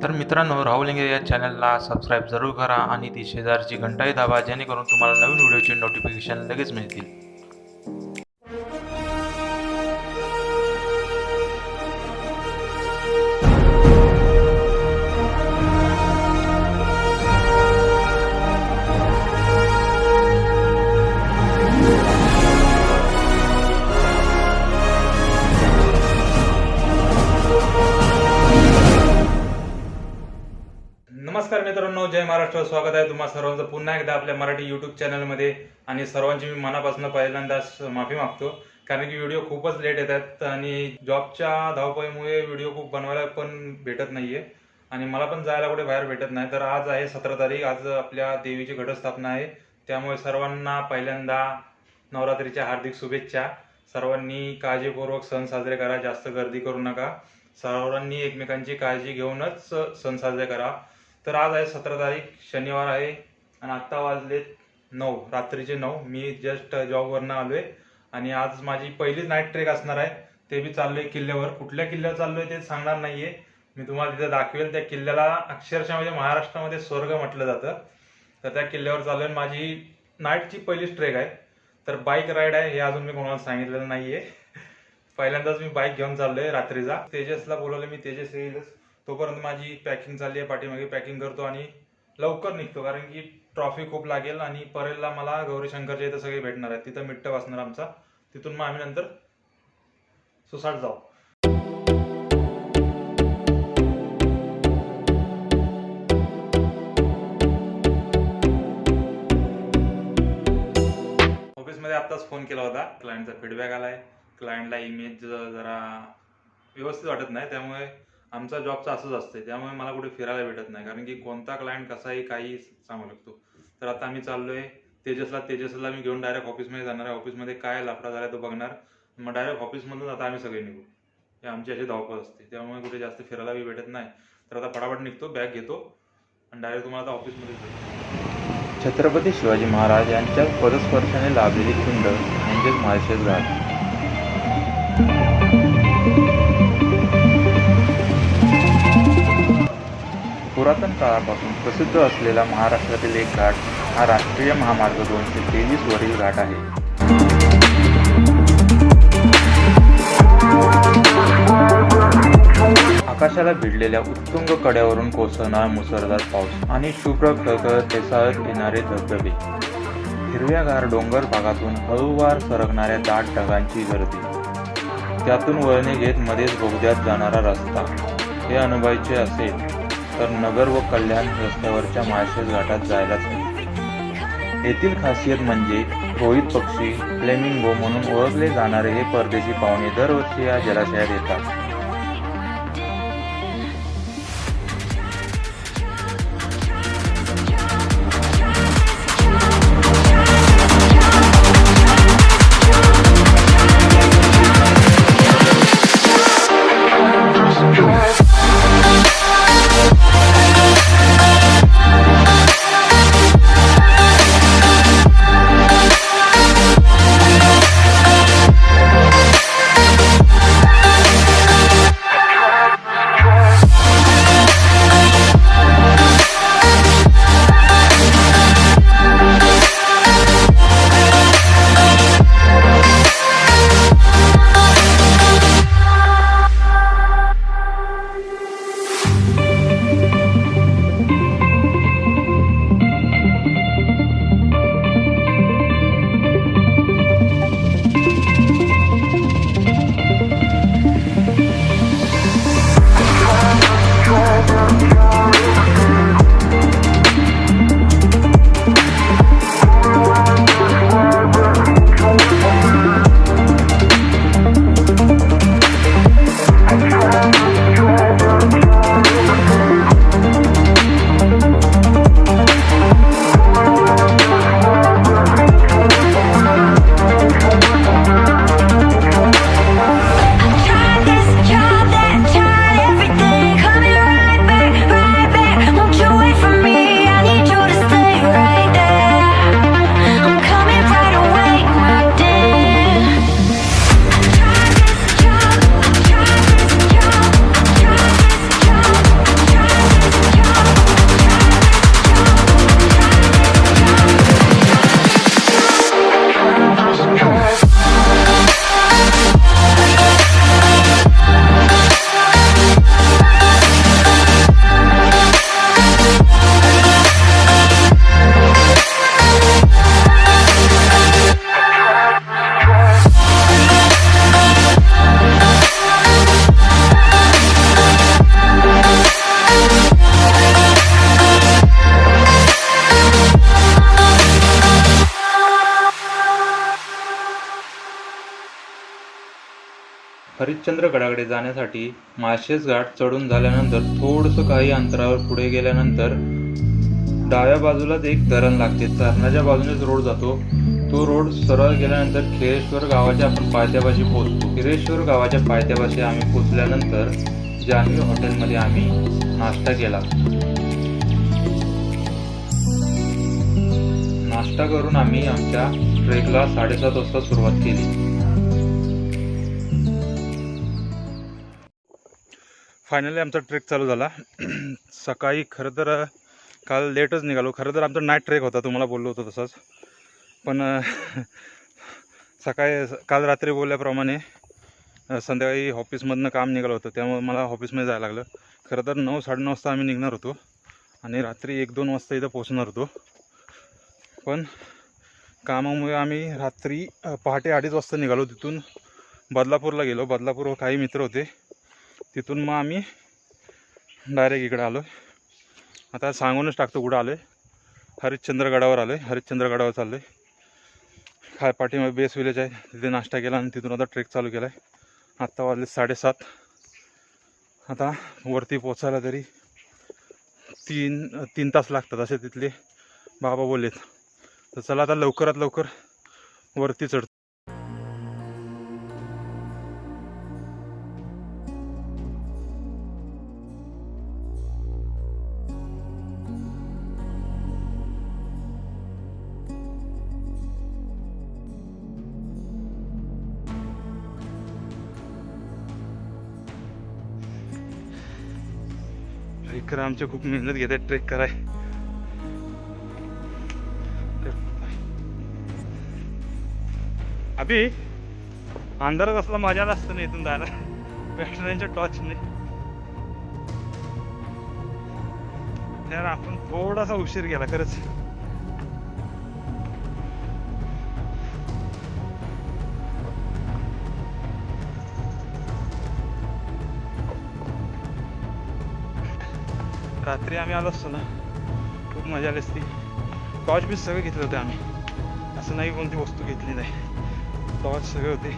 तर मित्रांनो, राहुल इंगे या चॅनलला सबस्क्राईब जरूर करा आणि ती शेजारची घंटाही दाबा, जेणेकरून तुम्हाला नवीन व्हिडिओचे नोटिफिकेशन लगेच मिळतील. नमस्कार मित्रांनो, जय महाराष्ट्र. स्वागत आहे तुम्हा सर्वांचं पुन्हा एकदा आपल्या मराठी यूट्यूब चॅनलमध्ये. आणि सर्वांची मी मनापासून पहिल्यांदाच माफी मागतो, कारण की व्हिडिओ खूपच लेट येतात आणि जॉबच्या धावपळीमुळे व्हिडिओ खूप बनवायला पण भेटत नाहीये आणि मला पण जायला कुठे बाहेर भेटत नाही. तर आज आहे 17 तारीख, आज आपल्या देवीची घटस्थापना आहे. त्यामुळे सर्वांना पहिल्यांदा नवरात्रीच्या हार्दिक शुभेच्छा. सर्वांनी काळजीपूर्वक सण साजरे करा, जास्त गर्दी करू नका. सर्वांनी एकमेकांची काळजी घेऊनच सण साजरे करा. तर आज आहे 17 तारीख, शनिवार आहे आणि आत्ता वाजलेत 9, रात्रीचे 9. मी जस्ट जॉबवरनं आलोय आणि आज माझी पहिली नाईट ट्रेक असणार आहे. ते मी चाललोय किल्ल्यावर. कुठल्या किल्ल्यावर चाललोय ते सांगणार नाहीये, मी तुम्हाला तिथे दाखवेल. त्या किल्ल्याला अक्षरशः म्हणजे महाराष्ट्रामध्ये स्वर्ग म्हटलं जातं. तर त्या किल्ल्यावर चाललोय. माझी नाईटची पहिलीच ट्रेक आहे. तर बाईक राईड आहे हे अजून मी कोणाला सांगितलेलं नाहीये. पहिल्यांदाच मी बाईक घेऊन चाललोय रात्रीचा. तेजसला बोलवलं मी, तेजस येईलच. तोपर्यंत माझी पॅकिंग चालली आहे, पाठीमागे पॅकिंग करतो आणि लवकर निघतो, कारण की ट्रॉफिक खूप लागेल. आणि परेलला मला गौरी शंकरच्या इथं सगळे भेटणार आहेत, तिथं मिट्ट बसणार आमचा. तिथून मग आम्ही नंतर सुसाट जाऊ. ऑफिसमध्ये आत्ताच फोन केला होता, क्लायंटचा फीडबॅक आलाय. क्लायंटला इमेज जरा व्यवस्थित वाटत नाही, त्यामुळे आमचा जॉबचं असंच असते. त्यामुळे मला कुठे फिरायला भेटत नाही, कारण की कोणता क्लायंट कसाही काही सांगू शकतो. तर आता आम्ही चाललोय तेजसला मी घेऊन डायरेक्ट ऑफिसमध्ये जाणार आहे. ऑफिसमध्ये काय लफडा झाला तो बघणार, मग डायरेक्ट ऑफिसमधून आता आम्ही सगळे निघू. हे आमची अशी धावपळ असते, त्यामुळे कुठे जास्त फिरायला बी भेटत नाही. तर आता फटाफट निघतो, बॅग घेतो आणि डायरेक्ट तुम्हाला आता ऑफिसमध्ये भेटतो. छत्रपती शिवाजी महाराज यांच्या पदस्पर्शाने लाभलेली खिंड म्हणजेच माळशेज घाट. पुरातन काळापासून प्रसिद्ध असलेला महाराष्ट्रातील एक घाट हा राष्ट्रीय महामार्ग 223 वरील घाट आहे. आकाशाला भिडलेल्या उत्तुंग कड्यावरून कोसळणारा मुसळधार पाऊस आणि शुभ्र खळखळत फेसाळत येणारे धबधबे, हिरव्यागार डोंगर भागातून हळूवार सरकणाऱ्या दाट ढगांची गर्दी, त्यातून वळणे घेत मध्येच बोगद्यात जाणारा रस्ता, हे अनुभवायचे असेल तर नगर व कल्याण रस्त्यावरच्या माळशेज घाटात जायलाच हवे. येथील खासियत म्हणजे रोहित पक्षी फ्लेमिंगो म्हणून ओळखले जाणारे हे परदेशी पाहुणे दरवर्षी या जलाशयात येतात. हरिश्चंद्रगडाकडे जाण्यासाठी माळशेज घाट चढून झाल्यानंतर थोडंसं काही अंतरावर पुढे गेल्यानंतर डाव्या बाजूलाच एक धरण लागते. धरणाच्या बाजूनेच रोड जातो. तो रोड सरळ गेल्यानंतर खिरेश्वर गावाच्या आपण पायथ्यापाशी पोहोचतो. खिरेश्वर गावाच्या पायथ्यापाशी आम्ही पोहोचल्यानंतर जान्हवी हॉटेलमध्ये आम्ही नाश्ता केला. नाश्ता करून आम्ही आमच्या ट्रेकला 7:30 वाजता सुरुवात केली. फायनली आमचा ट्रेक चालू झाला. सकाळी खरं तर काल लेटच निघालो. खरं तर आमचा नाईट ट्रेक होता, तुम्हाला बोललो होतो तसंच. पण काल रात्री बोलल्याप्रमाणे संध्याकाळी ऑफिसमधनं काम निघालं होतं, त्यामुळे मला ऑफिसमध्ये जायला लागलं. खरं तर 9-9:30 वाजता आम्ही निघणार होतो आणि रात्री 1-2 वाजता इथं पोचणार होतो. पण कामामुळे आम्ही रात्री पहाटे 2:30 वाजता निघालो. तिथून बदलापूरला गेलो. बदलापूरवर काही मित्र होते. तिथून मग आम्ही डायरेक्ट इकडे आलो. आता सांगूनच टाकतो कुठं आलो आहे. हरिश्चंद्रगडावर आलो आहे. हरिश्चंद्रगडावर चाललो आहे. पाठीमागे बेस विलेज आहे, तिथे नाश्ता केला आणि तिथून आता ट्रेक चालू केला आहे. आत्ता वाजले 7:30. आता वरती पोचायला तरी 3 तास लागतात असे तिथले बाबा बोललेत. तर चला आता लवकरात लवकर वरती चढतो. ट्रेकर आमचे खूप मेहनत घेत आहेत ट्रेक कराय. अभि अंधारात असला मजा असतं नाही इथून जायला बॅटऱ्यांच्या टॉर्चने. यार आपण थोडासा उशीर गेला खरंच. रात्री आम्ही आलो असतो ना, खूप मजा आली असती. टॉर्च बी सगळे घेतले होते आम्ही, असं नाही कोणती वस्तू घेतली नाही. टॉर्च सगळे होते.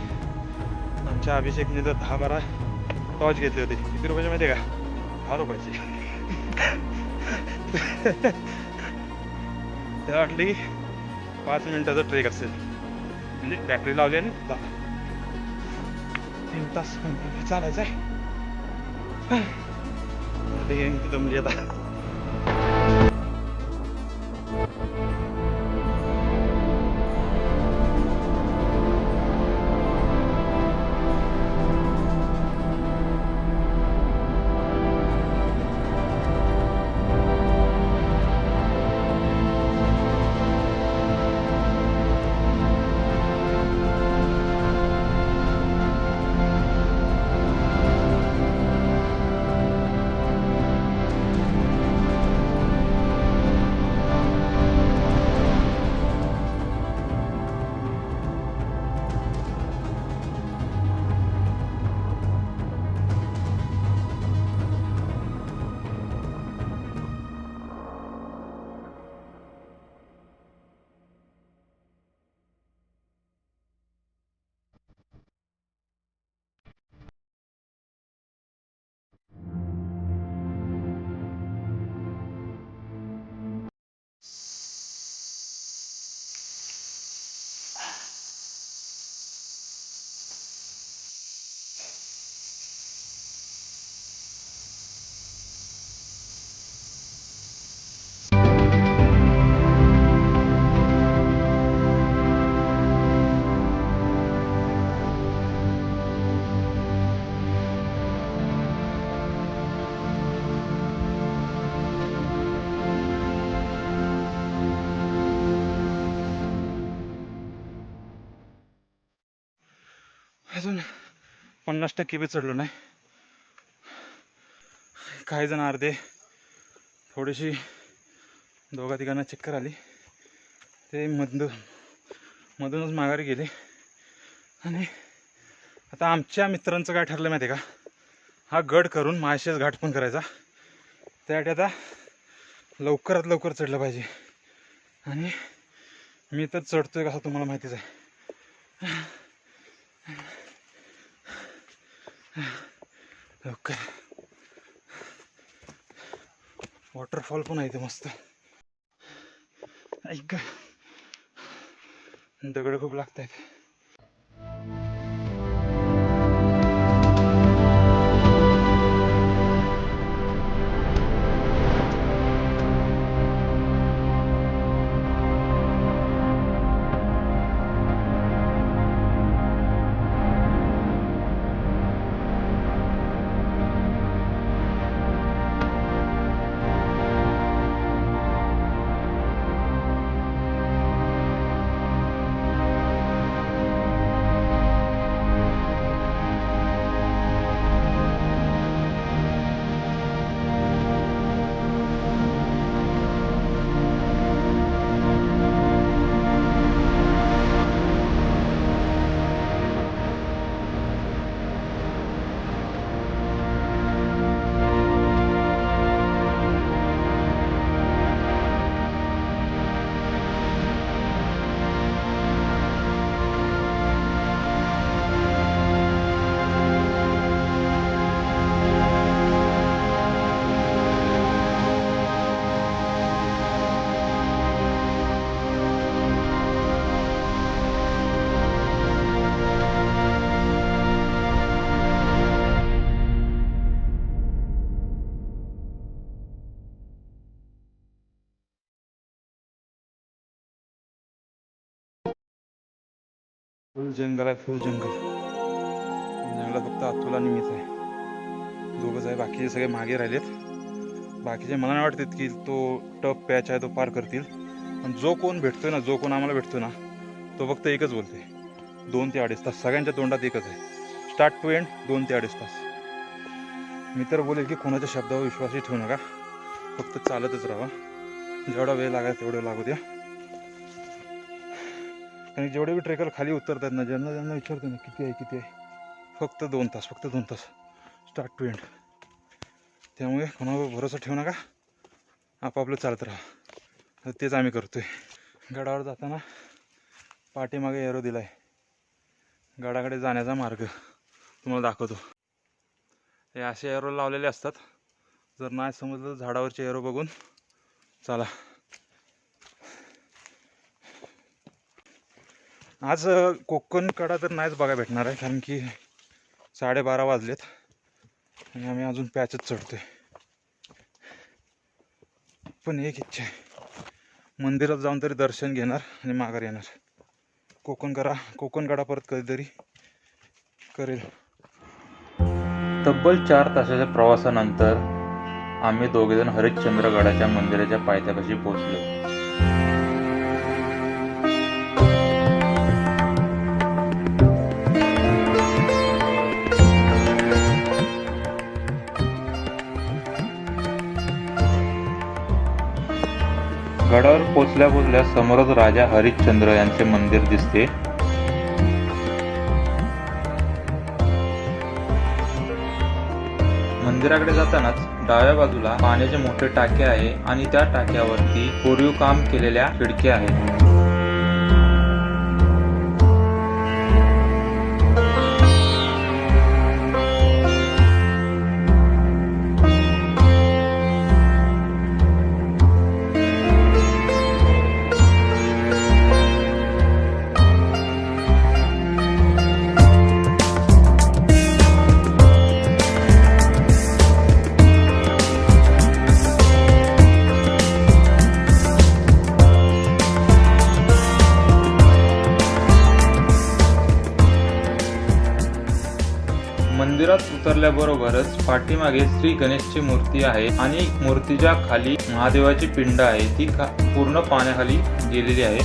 आमच्या अभिषेकने तर 10-12 टॉर्च घेतले होते. किती रुपयाचे माहिती आहे का? 10 रुपयाचे. त्या वाटलं की 5 मिनिटाचा ट्रेक असेल, म्हणजे बॅटरी लावली आणि 3 तास चालायचं आहे. दमली आता. अजून 50% बी चढलो नाही. काही जण अर्धे थोडीशी 2-3 चक्कर आली, ते मधूनच माघारी गेले. आणि आता आमच्या मित्रांचं काय ठरलं माहिती आहे का, हा गड करून माळशेज घाट पण करायचा. त्यासाठी आता लवकरात लवकर चढलं पाहिजे. आणि मी तर चढतोय कसं तुम्हाला माहितीच आहे. ओके, वॉटरफॉल पण आहे इथे मस्त. ऐक, दगड खूप लागत आहेत. फुल जंगल आहे, फुल जंगल. जंगलात फक्त अतुल आणि मीच आहे, दोघंच आहे. बाकीचे सगळे मागे राहिलेत. बाकीचे मला नाही वाटतात की तो टफ पॅच आहे तो पार करतील. पण जो कोण भेटतोय ना, जो कोण आम्हाला भेटतोय ना, तो फक्त एकच बोलते, 2 ते 2.5 तास. सगळ्यांच्या तोंडात एकच आहे, स्टार्ट टू एंड 2 ते 2.5 तास. मी तर बोलेल की कोणाच्या शब्दावर विश्वासही ठेवू नका, फक्त चालतच राहा. जेवढा वेळ लागायचा तेवढं लागू द्या. आणि जेवढे बी ट्रेकर खाली उतरतात ना, ज्यांना विचारतो ना किती आहे, फक्त 2 तास, फक्त 2 तास, स्टार्ट टू एंड. त्यामुळे कोणावर भरोसा ठेवू नका, आपापलं चालत राहा. तेच आम्ही करतोय. गडावर जाताना पाठीमागे एरो दिला आहे, गडाकडे जाण्याचा मार्ग तुम्हाला दाखवतो. हे असे एरो लावलेले असतात, जर नाही समजलं तर झाडावरचे एरो बघून चला. आज कोकण कडा तर नाहीच बघा भेटणार आहे, कारण की 12:30 वाजलेत आणि आम्ही अजून पॅचच चढतोय. पण एक इच्छा आहे, मंदिरात जाऊन तरी दर्शन घेणार आणि माघार येणार. कोकण कडा परत कधीतरी करेल. तब्बल 4 तासाच्या प्रवासानंतर आम्ही दोघेजण हरिश्चंद्रगडाच्या मंदिराच्या पायथ्यापाशी पोहोचलो. गडावर पोचल्या समोरच राजा हरिश्चंद्र यांचे मंदिर दिसते. मंदिराकडे जातानाच डाव्या बाजूला पाण्याचे मोठे टाके आहे आणि त्या टाक्यावरती कोरीव काम केलेल्या खिडक्या आहेत. मंदिरात उतरल्याबरोबरच पाठीमागे श्री गणेशची मूर्ती आहे आणि मूर्तीच्या खाली महादेवाची पिंड आहे, ती पूर्ण पाण्याखाली गेलेली आहे.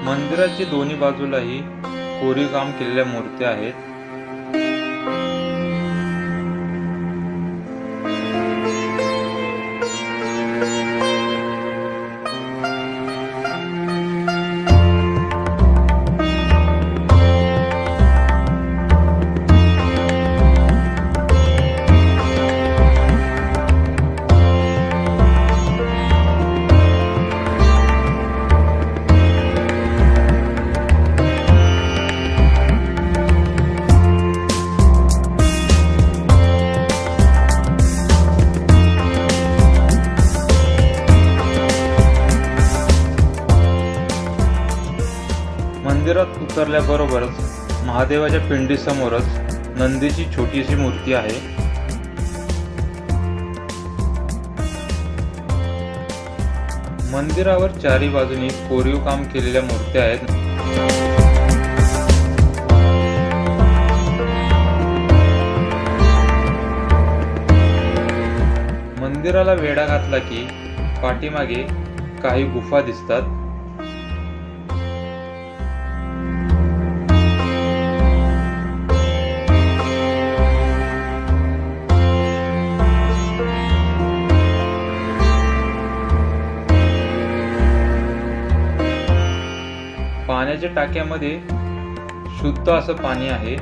मंदिराच्या दोन्ही बाजूलाही कोरीव काम केलेल्या मूर्त्या आहेत. उतरल्याबरोबरच महादेवाच्या पिंडीसमोरच नंदीची छोटीशी मूर्ती आहे. मंदिरावर चारी बाजूनी कोरीव काम केलेल्या मूर्त्या आहेत. मंदिराला वेढा घातला की पाठीमागे काही गुफा दिसतात. पाण्याच्या टाक्यामध्ये शुद्ध असं पाणी आहे.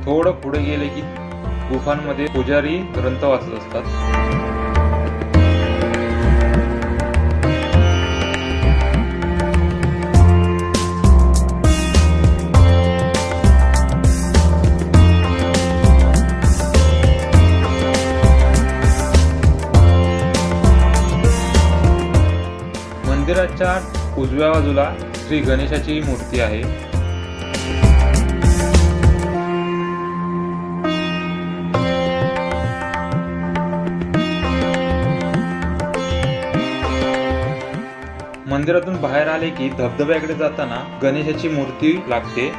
थोडं पुढे गेले की गुफांमध्ये पुजारी ग्रंथ वाचत असतात. मंदिराच्या उजव्या बाजूला श्री गणेशाची मूर्ती आहे. मंदिरातून बाहेर आले की धबधब्याकडे जाताना गणेशाची मूर्ती लागते.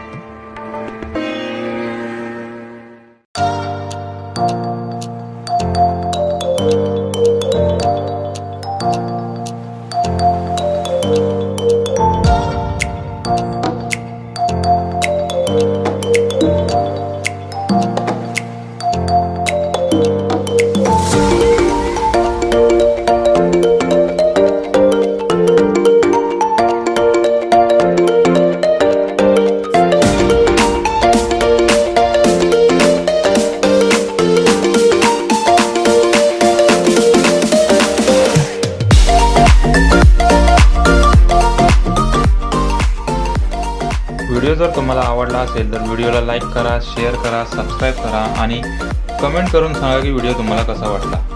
व्हिडिओ जर तुम्हाला आवडला असेल तर व्हिडिओला लाईक करा, शेअर करा, सबस्क्राईब करा आणि कमेंट करून सांगा की व्हिडिओ तुम्हाला कसा वाटला.